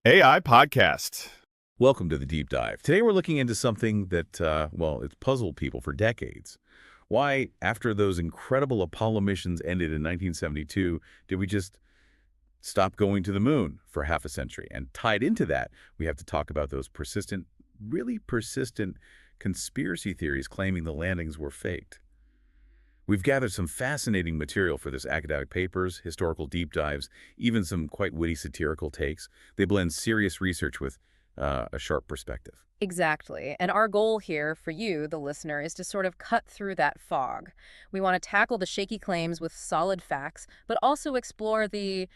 AI Podcast. Welcome to the Deep Dive. Today we're looking into something that, it's puzzled people for decades. Why, after those incredible Apollo missions ended in 1972, did we just stop going to the moon for half a century? And tied into that, we have to talk about those persistent, really persistent conspiracy theories claiming the landings were faked. We've gathered some fascinating material for this: academic papers, historical deep dives, even some quite witty satirical takes. They blend serious research with a sharp perspective. Exactly. And our goal here for you, the listener, is to sort of cut through that fog. We want to tackle the shaky claims with solid facts, but also explore the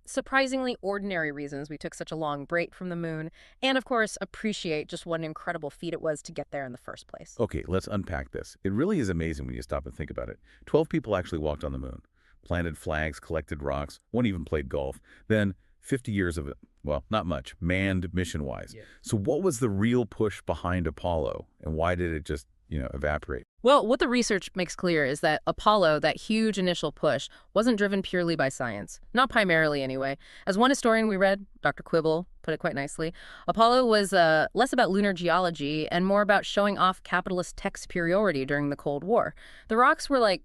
surprisingly ordinary reasons we took such a long break from the moon, and of course, appreciate just what an incredible feat it was to get there in the first place. Okay, let's unpack this. It really is amazing when you stop and think about it. 12 people actually walked on the moon, planted flags, collected rocks, one even played golf. Then 50 years of it, well, not much, manned mission-wise. Yeah. So what was the real push behind Apollo, and why did it just, evaporate? Well, what the research makes clear is that Apollo, that huge initial push, wasn't driven purely by science. Not primarily, anyway. As one historian we read, Dr. Quibble, put it quite nicely, Apollo was less about lunar geology and more about showing off capitalist tech superiority during the Cold War. The rocks were like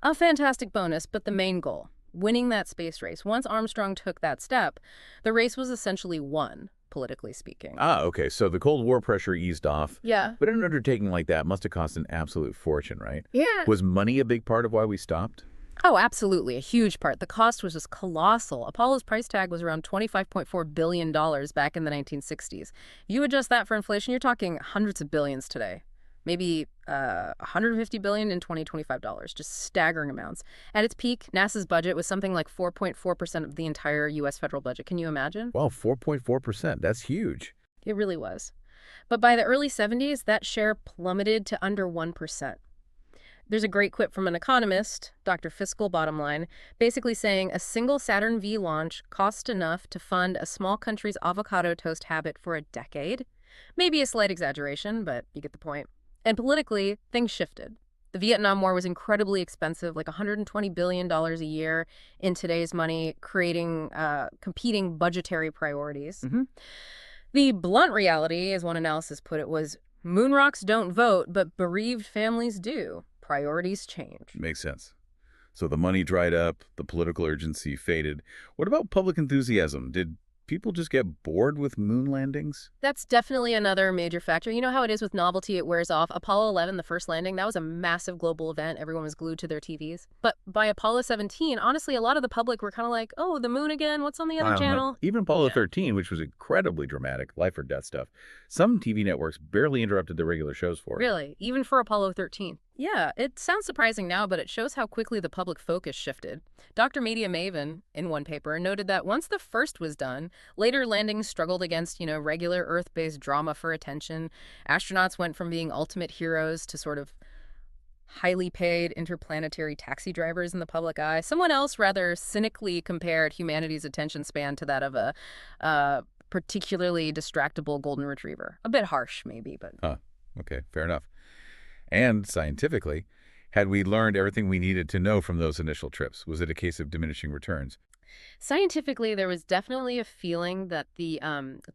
a fantastic bonus, but the main goal, winning that space race. Once Armstrong took that step, the race was essentially won, politically speaking. Ah, okay, so the Cold War pressure eased off. Yeah. But an undertaking like that must have cost an absolute fortune, right? Yeah. Was money a big part of why we stopped? Oh, absolutely. A huge part. The cost was just colossal. Apollo's price tag was around $25.4 billion back in the 1960s. You adjust that for inflation, you're talking hundreds of billions today. Maybe $150 billion in 2025 dollars, just staggering amounts. At its peak, NASA's budget was something like 4.4% of the entire U.S. federal budget. Can you imagine? Wow, 4.4%. That's huge. It really was. But by the early 70s, that share plummeted to under 1%. There's a great quip from an economist, Dr. Fiscal, bottom line, basically saying a single Saturn V launch cost enough to fund a small country's avocado toast habit for a decade. Maybe a slight exaggeration, but you get the point. And politically, things shifted. The Vietnam War was incredibly expensive, like $120 billion a year in today's money, creating competing budgetary priorities. Mm-hmm. The blunt reality, as one analysis put it, was moon rocks don't vote, but bereaved families do. Priorities change. Makes sense. So the money dried up, the political urgency faded. What about public enthusiasm? Did people just get bored with moon landings? That's definitely another major factor. You know how it is with novelty, it wears off. Apollo 11, the first landing, that was a massive global event. Everyone was glued to their TVs. But by Apollo 17, honestly, a lot of the public were kind of like, oh, the moon again? What's on the other channel? Even Apollo 13, which was incredibly dramatic, life or death stuff. Some TV networks barely interrupted their regular shows for it. Really? Even for Apollo 13? Yeah, it sounds surprising now, but it shows how quickly the public focus shifted. Dr. Media Maven, in one paper, noted that once the first was done, later landings struggled against, regular Earth-based drama for attention. Astronauts went from being ultimate heroes to sort of highly paid interplanetary taxi drivers in the public eye. Someone else rather cynically compared humanity's attention span to that of a particularly distractible golden retriever. A bit harsh, maybe, but... Okay, fair enough. And scientifically, had we learned everything we needed to know from those initial trips? Was it a case of diminishing returns? Scientifically, there was definitely a feeling that the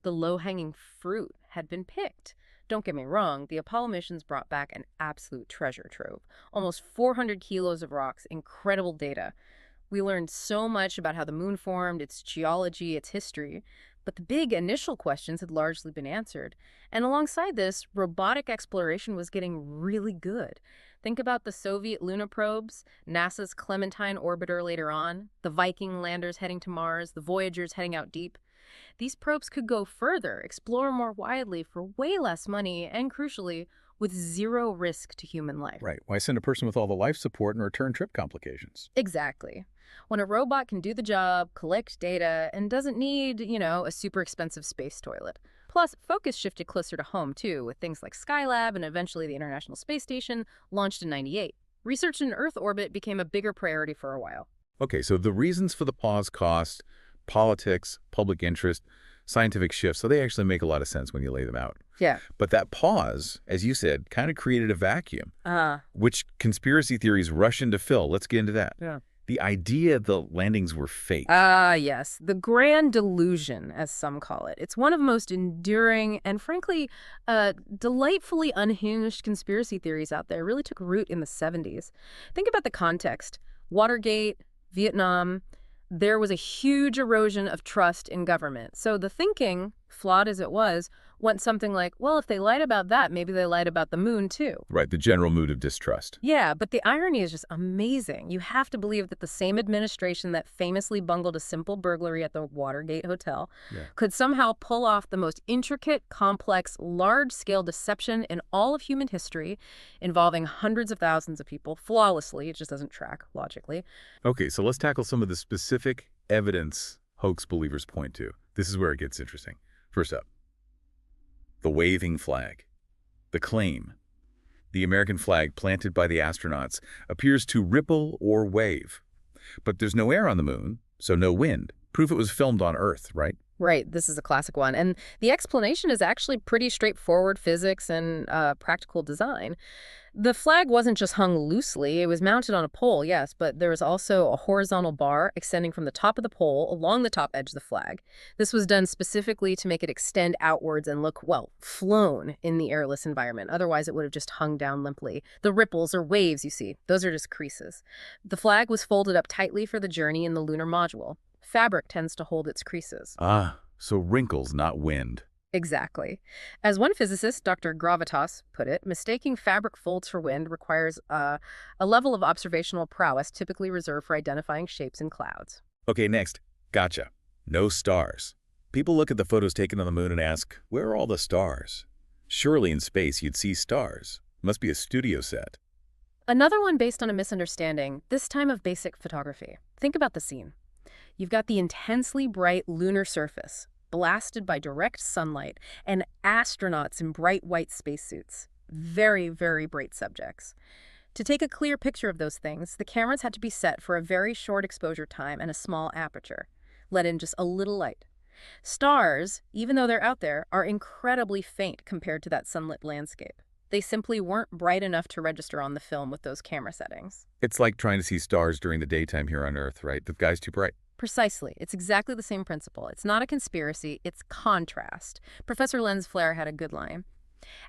low-hanging fruit had been picked. Don't get me wrong, the Apollo missions brought back an absolute treasure trove. Almost 400 kilos of rocks, incredible data. We learned so much about how the moon formed, its geology, its history. But the big initial questions had largely been answered. And alongside this, robotic exploration was getting really good. Think about the Soviet Luna probes, NASA's Clementine orbiter later on, the Viking landers heading to Mars, the Voyagers heading out deep. These probes could go further, explore more widely for way less money, and crucially, with zero risk to human life. Right. Why send a person with all the life support and return trip complications? Exactly. When a robot can do the job, collect data, and doesn't need, a super expensive space toilet. Plus, focus shifted closer to home, too, with things like Skylab and eventually the International Space Station, launched in '98. Research in Earth orbit became a bigger priority for a while. Okay, so the reasons for the pause: cost, politics, public interest, scientific shifts, so they actually make a lot of sense when you lay them out. Yeah. But that pause, as you said, kind of created a vacuum, Uh-huh. which conspiracy theories rush in to fill. Let's get into that. Yeah. The idea the landings were fake. Ah, yes. The grand delusion, as some call it. It's one of the most enduring and, frankly, delightfully unhinged conspiracy theories out there. It really took root in the 70s. Think about the context. Watergate, Vietnam, there was a huge erosion of trust in government. So the thinking, flawed as it was, went something like, well, if they lied about that, maybe they lied about the moon, too. Right, the general mood of distrust. Yeah, but the irony is just amazing. You have to believe that the same administration that famously bungled a simple burglary at the Watergate Hotel could somehow pull off the most intricate, complex, large-scale deception in all of human history, involving hundreds of thousands of people flawlessly. It just doesn't track logically. Okay, so let's tackle some of the specific evidence hoax believers point to. This is where it gets interesting. First up, the waving flag. The claim, the American flag planted by the astronauts, appears to ripple or wave. But there's no air on the moon, so no wind. Proof it was filmed on Earth, right? Right, this is a classic one. And the explanation is actually pretty straightforward physics and practical design. The flag wasn't just hung loosely. It was mounted on a pole, yes, but there was also a horizontal bar extending from the top of the pole along the top edge of the flag. This was done specifically to make it extend outwards and look, well, flown in the airless environment. Otherwise, it would have just hung down limply. The ripples or waves, you see, those are just creases. The flag was folded up tightly for the journey in the lunar module. Fabric tends to hold its creases. Ah, so wrinkles, not wind. Exactly. As one physicist, Dr. Gravitas, put it, mistaking fabric folds for wind requires a level of observational prowess typically reserved for identifying shapes in clouds. Okay, next. Gotcha. No stars. People look at the photos taken on the moon and ask, where are all the stars? Surely in space you'd see stars. Must be a studio set. Another one based on a misunderstanding, this time of basic photography. Think about the scene. You've got the intensely bright lunar surface, blasted by direct sunlight, and astronauts in bright white spacesuits. Very, very bright subjects. To take a clear picture of those things, the cameras had to be set for a very short exposure time and a small aperture. Let in just a little light. Stars, even though they're out there, are incredibly faint compared to that sunlit landscape. They simply weren't bright enough to register on the film with those camera settings. It's like trying to see stars during the daytime here on Earth, right? The sky's too bright. Precisely. It's exactly the same principle. It's not a conspiracy, it's contrast. Professor Lens Flair had a good line.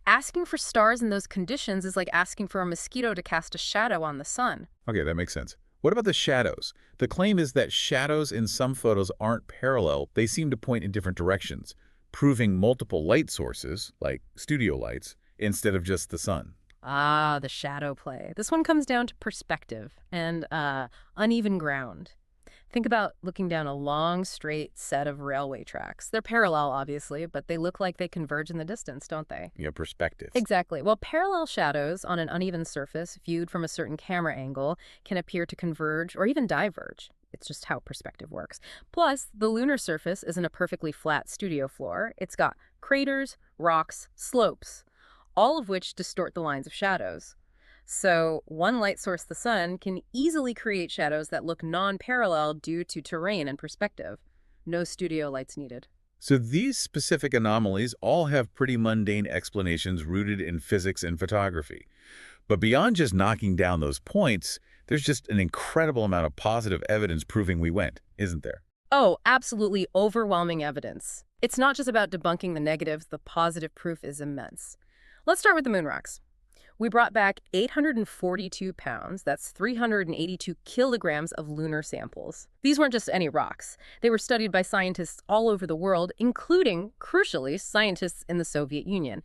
Asking for stars in those conditions is like asking for a mosquito to cast a shadow on the sun. Okay, that makes sense. What about the shadows? The claim is that shadows in some photos aren't parallel. They seem to point in different directions, proving multiple light sources, like studio lights, instead of just the sun. Ah, the shadow play. This one comes down to perspective and uneven ground. Think about looking down a long, straight set of railway tracks. They're parallel, obviously, but they look like they converge in the distance, don't they? Yeah, perspective. Exactly. Well, parallel shadows on an uneven surface viewed from a certain camera angle can appear to converge or even diverge. It's just how perspective works. Plus, the lunar surface isn't a perfectly flat studio floor. It's got craters, rocks, slopes, all of which distort the lines of shadows. So one light source, the sun, can easily create shadows that look non-parallel due to terrain and perspective. No studio lights needed. So these specific anomalies all have pretty mundane explanations rooted in physics and photography. But beyond just knocking down those points, there's just an incredible amount of positive evidence proving we went, isn't there? Oh, absolutely overwhelming evidence. It's not just about debunking the negatives, the positive proof is immense. Let's start with the moon rocks. We brought back 842 pounds, that's 382 kilograms of lunar samples. These weren't just any rocks. They were studied by scientists all over the world, including, crucially, scientists in the Soviet Union.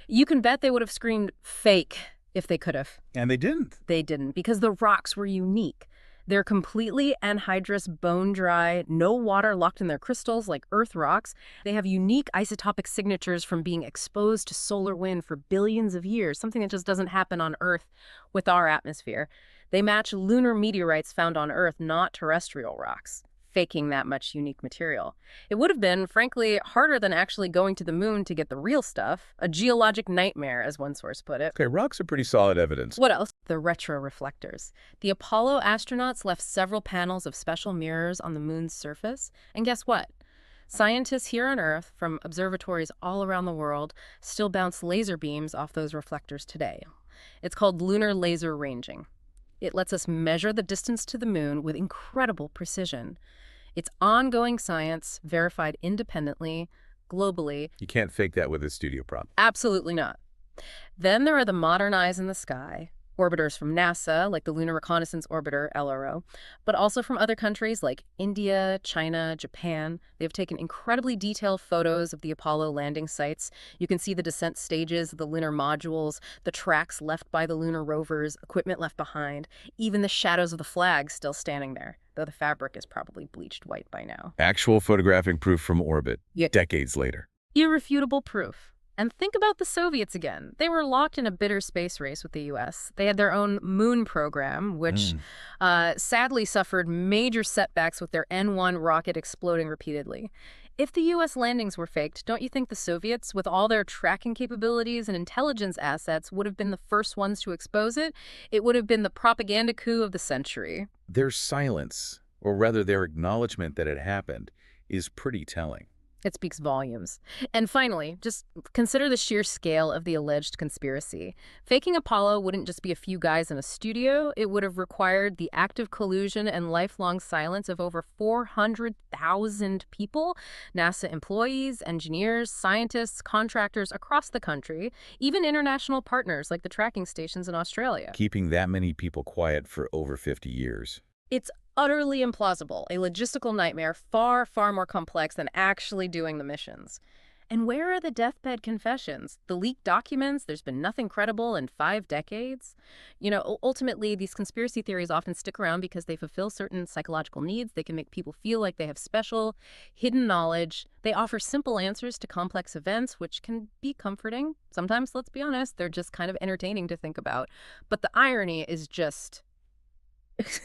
You can bet they would have screamed fake if they could have. And they didn't. They didn't, because the rocks were unique. They're completely anhydrous, bone-dry, no water locked in their crystals like Earth rocks. They have unique isotopic signatures from being exposed to solar wind for billions of years, something that just doesn't happen on Earth with our atmosphere. They match lunar meteorites found on Earth, not terrestrial rocks, faking that much unique material. It would have been, frankly, harder than actually going to the moon to get the real stuff. A geologic nightmare, as one source put it. Okay, rocks are pretty solid evidence. What else? The retroreflectors. The Apollo astronauts left several panels of special mirrors on the moon's surface. And guess what? Scientists here on Earth, from observatories all around the world, still bounce laser beams off those reflectors today. It's called lunar laser ranging. It lets us measure the distance to the moon with incredible precision. It's ongoing science, verified independently, globally. You can't fake that with a studio prop. Absolutely not. Then there are the modern eyes in the sky, orbiters from NASA, like the Lunar Reconnaissance Orbiter, LRO, but also from other countries like India, China, Japan. They've taken incredibly detailed photos of the Apollo landing sites. You can see the descent stages of the lunar modules, the tracks left by the lunar rovers, equipment left behind, even the shadows of the flags still standing there, though the fabric is probably bleached white by now. Actual photographic proof from orbit, Yeah. decades later. Irrefutable proof. And think about the Soviets again. They were locked in a bitter space race with the U.S. They had their own moon program, which sadly suffered major setbacks with their N-1 rocket exploding repeatedly. If the U.S. landings were faked, don't you think the Soviets, with all their tracking capabilities and intelligence assets, would have been the first ones to expose it? It would have been the propaganda coup of the century. Their silence, or rather their acknowledgement that it happened, is pretty telling. It speaks volumes. And finally, just consider the sheer scale of the alleged conspiracy. Faking Apollo wouldn't just be a few guys in a studio. It would have required the active collusion and lifelong silence of over 400,000 people, NASA employees, engineers, scientists, contractors across the country, even international partners like the tracking stations in Australia. Keeping that many people quiet for over 50 years. It's utterly implausible, a logistical nightmare far, far more complex than actually doing the missions. And where are the deathbed confessions? The leaked documents? There's been nothing credible in 5 decades? You know, ultimately, these conspiracy theories often stick around because they fulfill certain psychological needs. They can make people feel like they have special, hidden knowledge. They offer simple answers to complex events, which can be comforting. Sometimes, let's be honest, they're just kind of entertaining to think about. But the irony is just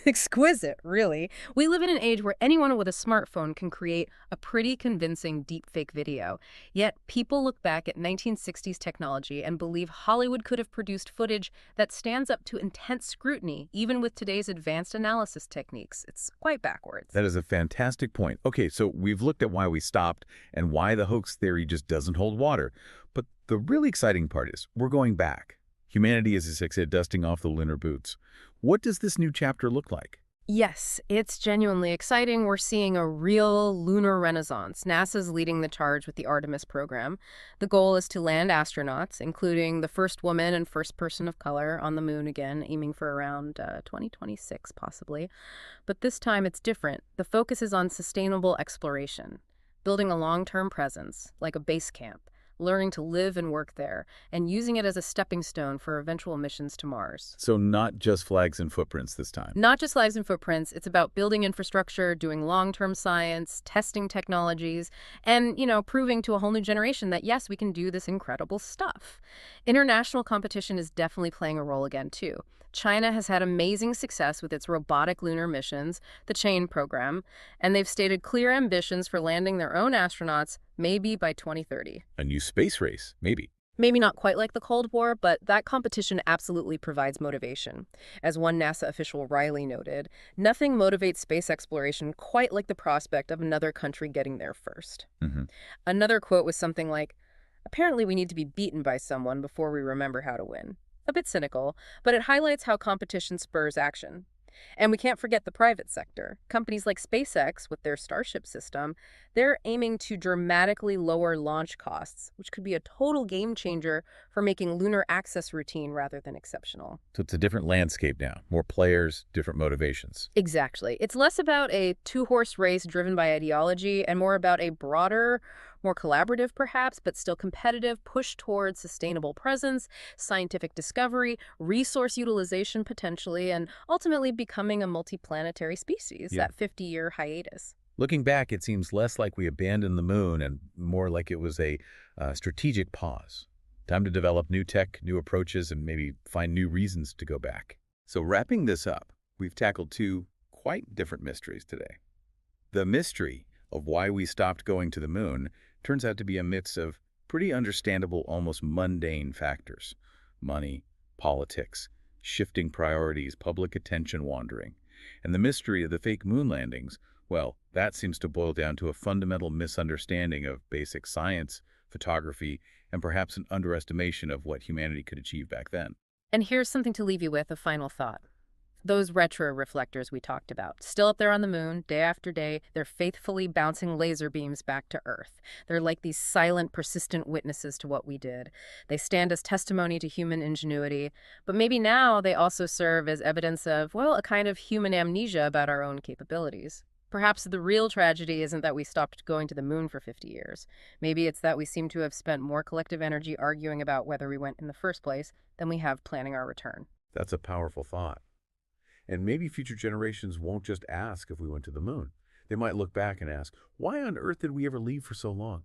exquisite, really. We live in an age where anyone with a smartphone can create a pretty convincing deepfake video. Yet people look back at 1960s technology and believe Hollywood could have produced footage that stands up to intense scrutiny, even with today's advanced analysis techniques. It's quite backwards. That is a fantastic point. Okay, so we've looked at why we stopped and why the hoax theory just doesn't hold water. But the really exciting part is we're going back. Humanity is, as I said, dusting off the lunar boots. What does this new chapter look like? Yes, it's genuinely exciting. We're seeing a real lunar renaissance. NASA's leading the charge with the Artemis program. The goal is to land astronauts, including the first woman and first person of color, on the moon again, aiming for around 2026, possibly. But this time it's different. The focus is on sustainable exploration, building a long-term presence, like a base camp, learning to live and work there, and using it as a stepping stone for eventual missions to Mars. So not just flags and footprints this time. Not just flags and footprints, it's about building infrastructure, doing long-term science, testing technologies, and, proving to a whole new generation that, yes, we can do this incredible stuff. International competition is definitely playing a role again, too. China has had amazing success with its robotic lunar missions, the CHAIN program, and they've stated clear ambitions for landing their own astronauts, maybe by 2030. A new space race, maybe. Maybe not quite like the Cold War, but that competition absolutely provides motivation. As one NASA official Riley noted, nothing motivates space exploration quite like the prospect of another country getting there first. Another quote was something like, "Apparently we need to be beaten by someone before we remember how to win." A bit cynical, but it highlights how competition spurs action. And we can't forget the private sector. Companies like SpaceX, with their Starship system, they're aiming to dramatically lower launch costs, which could be a total game changer for making lunar access routine rather than exceptional. So it's a different landscape now. More players, different motivations. Exactly. It's less about a two-horse race driven by ideology and more about a broader, more collaborative perhaps, but still competitive push towards sustainable presence, scientific discovery, resource utilization potentially, and ultimately becoming a multiplanetary species, that 50-year hiatus. Looking back, it seems less like we abandoned the moon and more like it was a strategic pause. Time to develop new tech, new approaches, and maybe find new reasons to go back. So wrapping this up, we've tackled 2 quite different mysteries today. The mystery of why we stopped going to the moon turns out to be a mix of pretty understandable, almost mundane factors. Money, politics, shifting priorities, public attention wandering. And the mystery of the fake moon landings, well, that seems to boil down to a fundamental misunderstanding of basic science, photography, and perhaps an underestimation of what humanity could achieve back then. And here's something to leave you with, a final thought. Those retro reflectors we talked about, still up there on the moon, day after day, they're faithfully bouncing laser beams back to Earth. They're like these silent, persistent witnesses to what we did. They stand as testimony to human ingenuity, but maybe now they also serve as evidence of, well, a kind of human amnesia about our own capabilities. Perhaps the real tragedy isn't that we stopped going to the moon for 50 years. Maybe it's that we seem to have spent more collective energy arguing about whether we went in the first place than we have planning our return. That's a powerful thought. And maybe future generations won't just ask if we went to the moon. They might look back and ask, why on earth did we ever leave for so long?